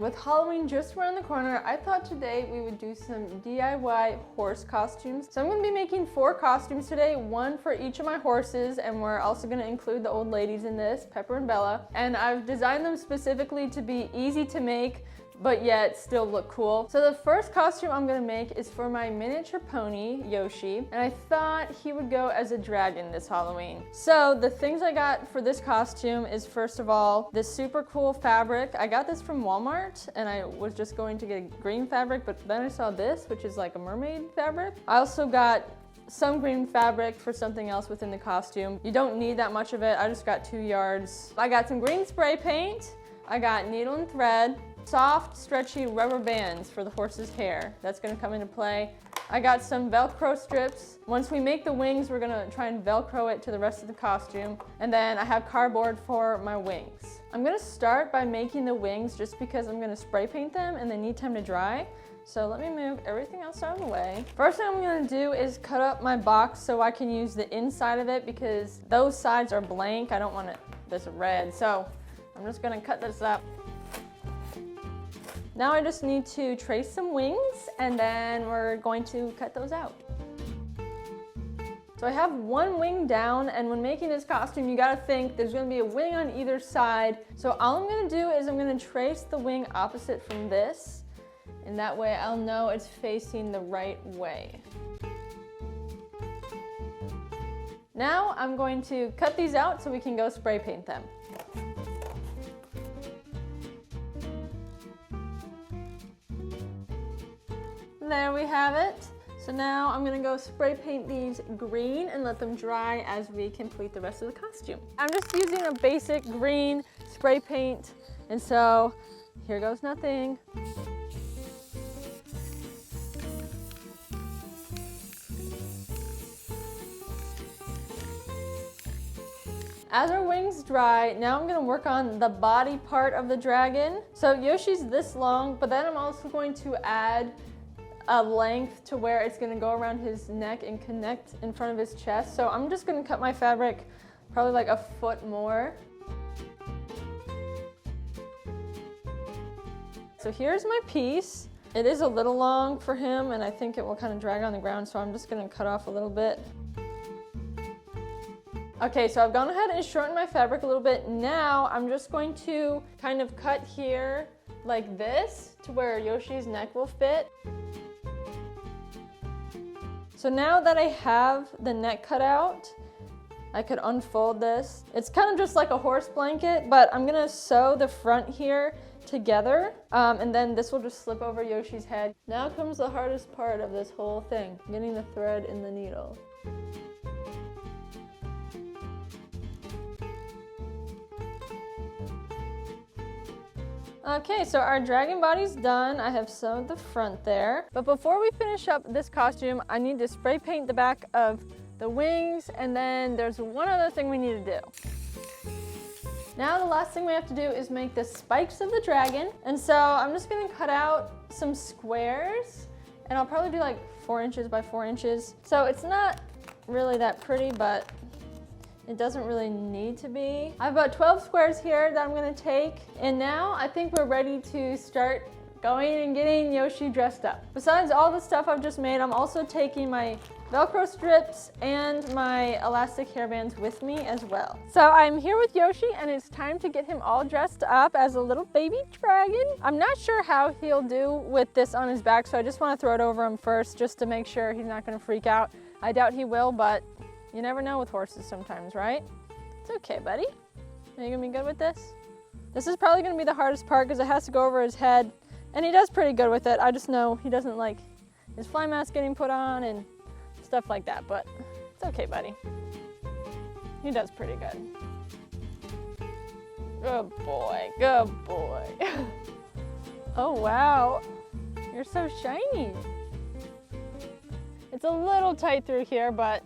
With Halloween just around the corner, I thought today we would do some DIY horse costumes. So I'm going to be making 4 costumes today, 1 for each of my horses, and we're also going to include the old ladies in this, Pepper and Bella. And I've designed them specifically to be easy to make, but yet still look cool. So the first costume I'm gonna make is for my miniature pony, Yoshi, and I thought he would go as a dragon this Halloween. So the things I got for this costume is, first of all, this super cool fabric. I got this from Walmart, and I was just going to get green fabric, but then I saw this, which is like a mermaid fabric. I also got some green fabric for something else within the costume. You don't need that much of it. I just got 2 yards. I got some green spray paint. I got needle and thread. Soft, stretchy rubber bands for the horse's hair. That's gonna come into play. I got some Velcro strips. Once we make the wings, we're gonna try and Velcro it to the rest of the costume. And then I have cardboard for my wings. I'm gonna start by making the wings just because I'm gonna spray paint them and they need time to dry. So let me move everything else out of the way. First thing I'm gonna do is cut up my box so I can use the inside of it because those sides are blank. I don't want this red. So I'm just gonna cut this up. Now I just need to trace some wings and then we're going to cut those out. So I have 1 wing down, and when making this costume, you gotta think there's gonna be a wing on either side. So all I'm gonna do is I'm gonna trace the wing opposite from this, and that way I'll know it's facing the right way. Now I'm going to cut these out so we can go spray paint them. There we have it. So now I'm gonna go spray paint these green and let them dry as we complete the rest of the costume. I'm just using a basic green spray paint, and so here goes nothing. As our wings dry, now I'm gonna work on the body part of the dragon. So Yoshi's this long, but then I'm also going to add a length to where it's gonna go around his neck and connect in front of his chest. So I'm just gonna cut my fabric probably like a foot more. So here's my piece. It is a little long for him, and I think it will kind of drag on the ground, so I'm just gonna cut off a little bit. Okay, so I've gone ahead and shortened my fabric a little bit. Now I'm just going to kind of cut here like this to where Yoshi's neck will fit. So now that I have the neck cut out, I could unfold this. It's kind of just like a horse blanket, but I'm gonna sew the front here together, and then this will just slip over Yoshi's head. Now comes the hardest part of this whole thing, getting the thread in the needle. Okay, so our dragon body's done. I have sewed the front there. But before we finish up this costume, I need to spray paint the back of the wings, and then there's one other thing we need to do. Now the last thing we have to do is make the spikes of the dragon. And so I'm just gonna cut out some squares, and I'll probably do like 4 inches by 4 inches. So it's not really that pretty, but it doesn't really need to be. I have about 12 squares here that I'm gonna take. And now I think we're ready to start going and getting Yoshi dressed up. Besides all the stuff I've just made, I'm also taking my Velcro strips and my elastic hairbands with me as well. So I'm here with Yoshi, and it's time to get him all dressed up as a little baby dragon. I'm not sure how he'll do with this on his back, so I just wanna throw it over him first just to make sure he's not gonna freak out. I doubt he will, but you never know with horses sometimes, right? It's okay, buddy. Are you gonna be good with this? This is probably gonna be the hardest part because it has to go over his head, and he does pretty good with it. I just know he doesn't like his fly mask getting put on and stuff like that, but it's okay, buddy. He does pretty good. Good boy, good boy. Oh, wow. You're so shiny. It's a little tight through here, but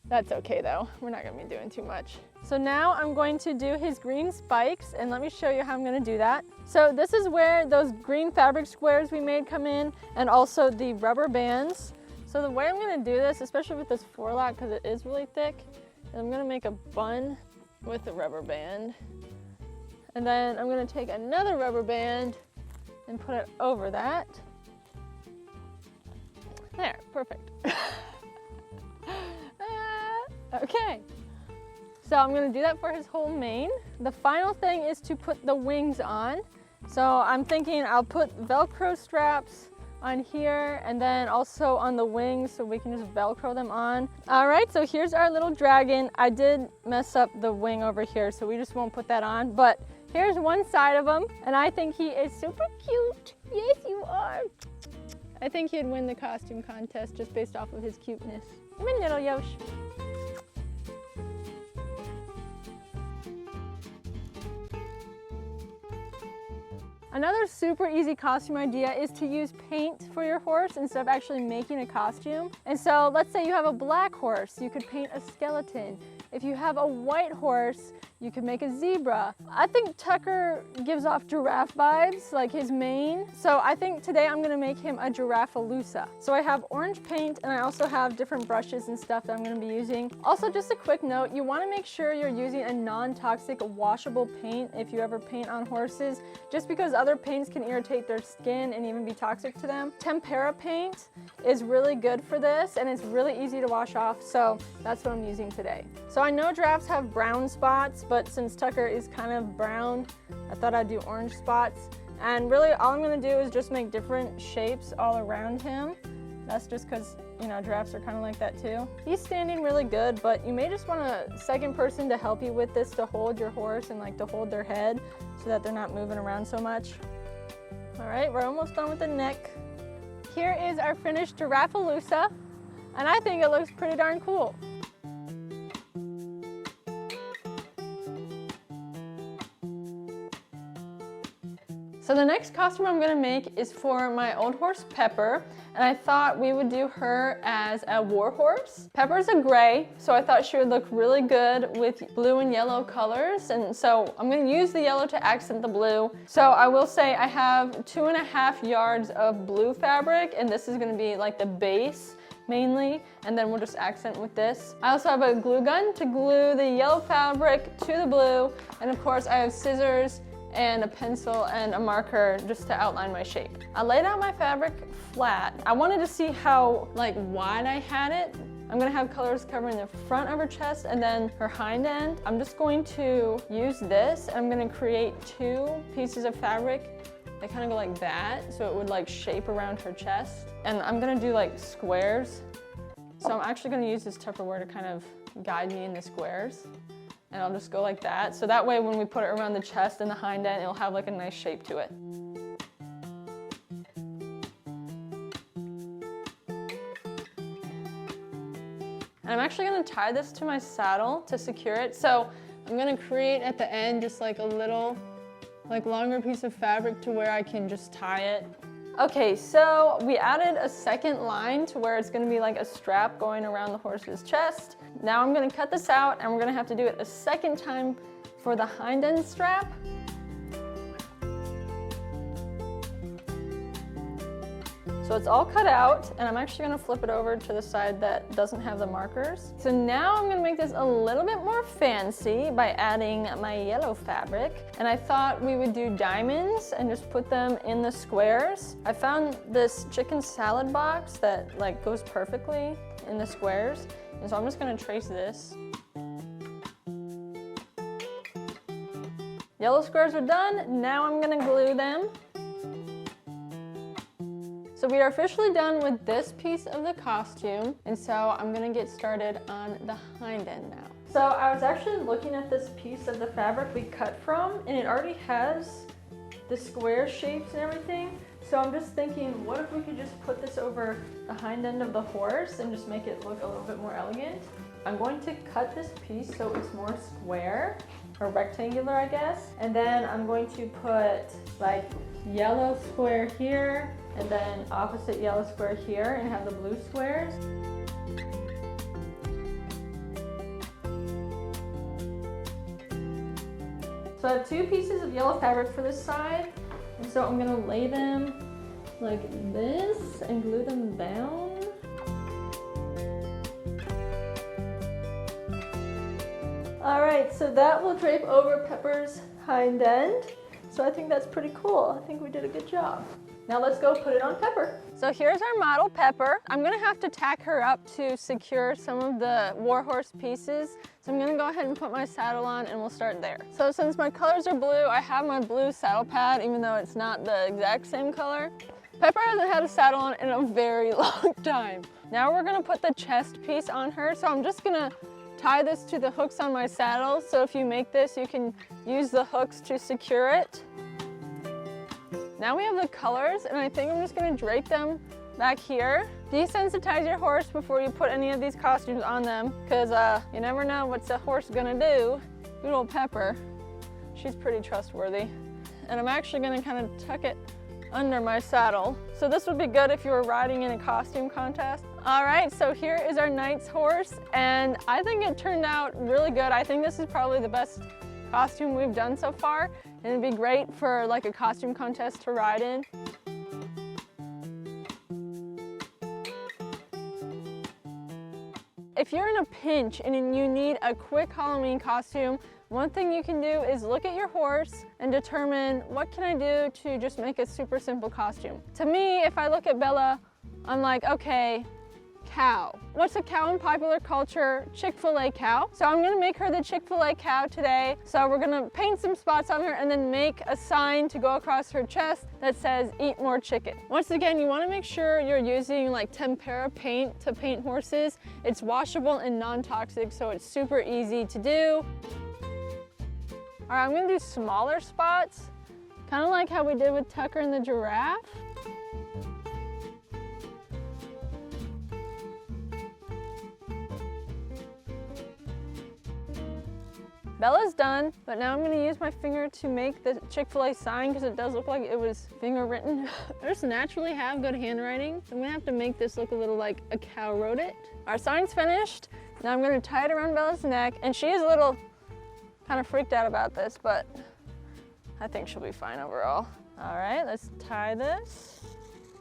that's okay though. We're not gonna be doing too much. So now I'm going to do his green spikes, and let me show you how I'm gonna do that. So this is where those green fabric squares we made come in, and also the rubber bands. So the way I'm gonna do this, especially with this forelock because it is really thick, is I'm gonna make a bun with the rubber band. And then I'm gonna take another rubber band and put it over that. There, perfect. Okay. So I'm gonna do that for his whole mane. The final thing is to put the wings on. So I'm thinking I'll put Velcro straps on here and then also on the wings so we can just Velcro them on. All right, so here's our little dragon. I did mess up the wing over here, so we just won't put that on, but here's one side of him, and I think he is super cute. Yes, you are. I think he'd win the costume contest just based off of his cuteness. Come in, little Yosh. Another super easy costume idea is to use paint for your horse instead of actually making a costume. And so let's say you have a black horse, you could paint a skeleton. If you have a white horse, you could make a zebra. I think Tucker gives off giraffe vibes, like his mane. So I think today I'm gonna make him a Giraffaloosa. So I have orange paint and I also have different brushes and stuff that I'm gonna be using. Also, just a quick note, you wanna make sure you're using a non-toxic washable paint if you ever paint on horses, just because other paints can irritate their skin and even be toxic to them. Tempera paint is really good for this and it's really easy to wash off, so that's what I'm using today. So I know giraffes have brown spots, but since Tucker is kind of brown, I thought I'd do orange spots. And really all I'm gonna do is just make different shapes all around him. That's just because, you know, giraffes are kind of like that too. He's standing really good, but you may just want a second person to help you with this, to hold your horse and like to hold their head so that they're not moving around so much. All right, we're almost done with the neck. Here is our finished Giraffaloosa, and I think it looks pretty darn cool. So the next costume I'm gonna make is for my old horse Pepper, and I thought we would do her as a war horse. Pepper's a gray, so I thought she would look really good with blue and yellow colors, and so I'm gonna use the yellow to accent the blue. So I will say I have 2.5 yards of blue fabric, and this is gonna be like the base mainly, and then we'll just accent with this. I also have a glue gun to glue the yellow fabric to the blue, and of course I have scissors and a pencil and a marker just to outline my shape. I laid out my fabric flat. I wanted to see how like wide I had it. I'm gonna have colors covering the front of her chest and then her hind end. I'm just going to use this and I'm gonna create 2 pieces of fabric that kind of go like that, so it would like shape around her chest. And I'm gonna do like squares. So I'm actually gonna use this Tupperware to kind of guide me in the squares. And I'll just go like that. So that way when we put it around the chest and the hind end, it'll have like a nice shape to it. And I'm actually gonna tie this to my saddle to secure it. So I'm gonna create at the end just like a little, like longer piece of fabric to where I can just tie it. Okay, so we added a second line to where it's gonna be like a strap going around the horse's chest. Now I'm gonna cut this out and we're gonna have to do it a second time for the hind end strap. So it's all cut out, and I'm actually gonna flip it over to the side that doesn't have the markers. So now I'm gonna make this a little bit more fancy by adding my yellow fabric. And I thought we would do diamonds and just put them in the squares. I found this chicken salad box that like goes perfectly in the squares. And so I'm just gonna trace this. Yellow squares are done. Now I'm gonna glue them. So we are officially done with this piece of the costume, and so I'm gonna get started on the hind end now. So I was actually looking at this piece of the fabric we cut from, and it already has the square shapes and everything. So I'm just thinking, what if we could just put this over the hind end of the horse and just make it look a little bit more elegant? I'm going to cut this piece so it's more square, or rectangular, I guess. And then I'm going to put like yellow square here, and then opposite yellow square here, and have the blue squares. So I have 2 pieces of yellow fabric for this side, and so I'm gonna lay them like this and glue them down. All right, so that will drape over Pepper's hind end. So I think that's pretty cool. I think we did a good job. Now let's go put it on Pepper. So here's our model Pepper. I'm gonna have to tack her up to secure some of the warhorse pieces. So I'm gonna go ahead and put my saddle on and we'll start there. So since my colors are blue, I have my blue saddle pad, even though it's not the exact same color. Pepper hasn't had a saddle on in a very long time. Now we're gonna put the chest piece on her. So I'm just gonna tie this to the hooks on my saddle. So if you make this, you can use the hooks to secure it. Now we have the colors, and I think I'm just gonna drape them back here. Desensitize your horse before you put any of these costumes on them, because you never know what's the horse gonna do. Good old Pepper, she's pretty trustworthy. And I'm actually gonna kind of tuck it under my saddle. So this would be good if you were riding in a costume contest. All right, so here is our knight's horse, and I think it turned out really good. I think this is probably the best costume we've done so far, and it'd be great for like a costume contest to ride in. If you're in a pinch and you need a quick Halloween costume, one thing you can do is look at your horse and determine what can I do to just make a super simple costume. To me, if I look at Bella, I'm like, okay, cow. What's a cow in popular culture? Chick-fil-A cow. So I'm gonna make her the Chick-fil-A cow today. So we're gonna paint some spots on her and then make a sign to go across her chest that says, eat more chicken. Once again, you wanna make sure you're using like tempera paint to paint horses. It's washable and non-toxic, so it's super easy to do. All right, I'm gonna do smaller spots, kind of like how we did with Tucker and the giraffe. Bella's done, but now I'm gonna use my finger to make the Chick-fil-A sign because it does look like it was finger written. I just naturally have good handwriting. I'm gonna have to make this look a little like a cow wrote it. Our sign's finished. Now I'm gonna tie it around Bella's neck, and she is a little kind of freaked out about this, but I think she'll be fine overall. All right, let's tie this.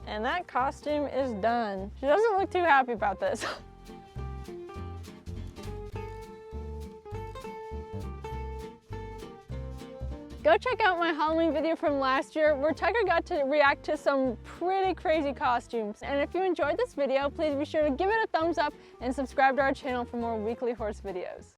And that costume is done. She doesn't look too happy about this. Go check out my Halloween video from last year where Tucker got to react to some pretty crazy costumes. And if you enjoyed this video, please be sure to give it a thumbs up and subscribe to our channel for more weekly horse videos.